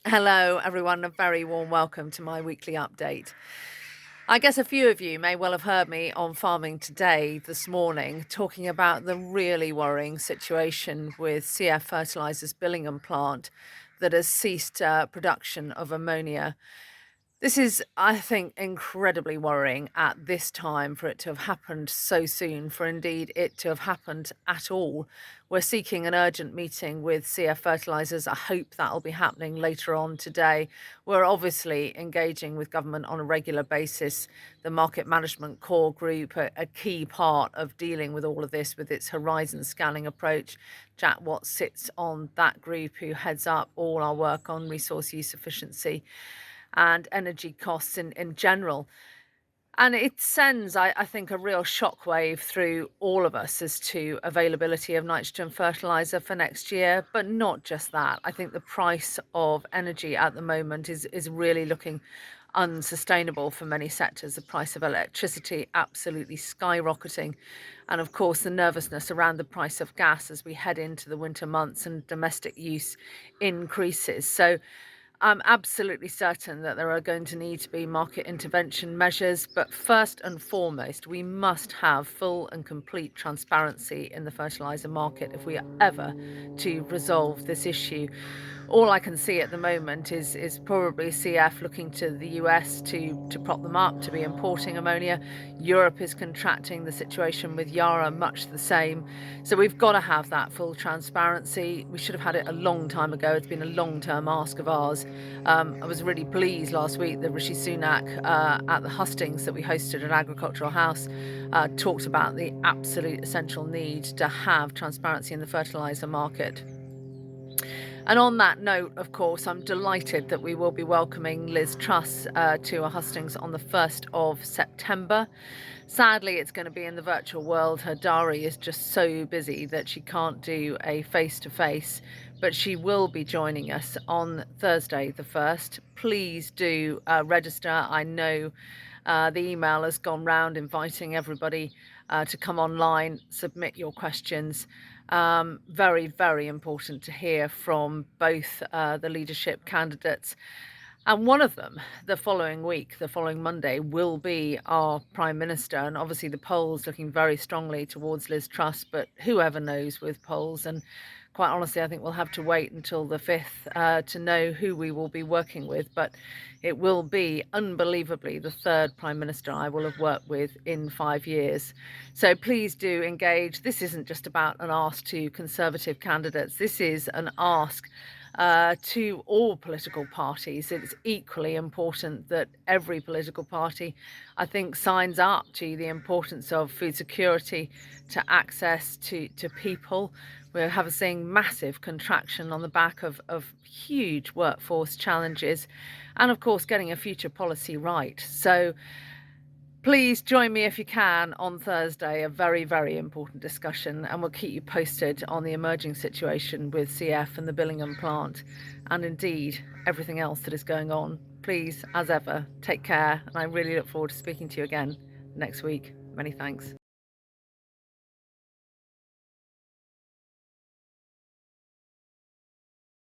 Hello, everyone. A very warm welcome to my weekly update. I guess a few of you may well have heard me on Farming Today this morning talking about the really worrying situation with CF Fertilisers Billingham plant that has ceased production of ammonia. This is, I think, incredibly worrying at this time for it to have happened so soon, for indeed it to have happened at all. We're seeking an urgent meeting with CF Fertilisers. I hope that'll be happening later on today. We're obviously engaging with government on a regular basis. The Market Management Core Group, a key part of dealing with all of this with its horizon scanning approach. Jack Watts sits on that group, who heads up all our work on resource use efficiency and energy costs in general. And it sends, I think, a real shockwave through all of us as to availability of nitrogen fertiliser for next year. But not just that. I think the price of energy at the moment is really looking unsustainable for many sectors. The price of electricity absolutely skyrocketing. And of course, the nervousness around the price of gas as we head into the winter months and domestic use increases. So I'm absolutely certain that there are going to need to be market intervention measures, but first and foremost, we must have full and complete transparency in the fertiliser market if we are ever to resolve this issue. All I can see at the moment is probably CF looking to the US to prop them up, to be importing ammonia. Europe is contracting, the situation with Yara much the same. So we've got to have that full transparency. We should have had it a long time ago. It's been a long-term ask of ours. I was really pleased last week that Rishi Sunak at the hustings that we hosted at Agricultural House talked about the absolute essential need to have transparency in the fertiliser market. And on that note, of course, I'm delighted that we will be welcoming Liz Truss to our hustings on the 1st of September. Sadly, it's going to be in the virtual world. Her diary is just so busy that she can't do a face-to-face, but she will be joining us on Thursday the 1st. Please do register. I know the email has gone round inviting everybody to come online, submit your questions. Very, very important to hear from both the leadership candidates. And one of them, the following week, the following Monday, will be our Prime Minister. And obviously the polls looking very strongly towards Liz Truss, but whoever knows with polls. And quite honestly, I think we'll have to wait until the 5th to know who we will be working with. But it will be, unbelievably, the third Prime Minister I will have worked with in 5 years. So please do engage. This isn't just about an ask to Conservative candidates. This is an ask to all political parties. It's equally important that every political party, I think, signs up to the importance of food security, to access to people. We're seeing massive contraction on the back of huge workforce challenges and, of course, getting a future policy right. So please join me if you can on Thursday, a very, very important discussion, and we'll keep you posted on the emerging situation with CF and the Billingham plant, and indeed everything else that is going on. Please, as ever, take care, and I really look forward to speaking to you again next week. Many thanks.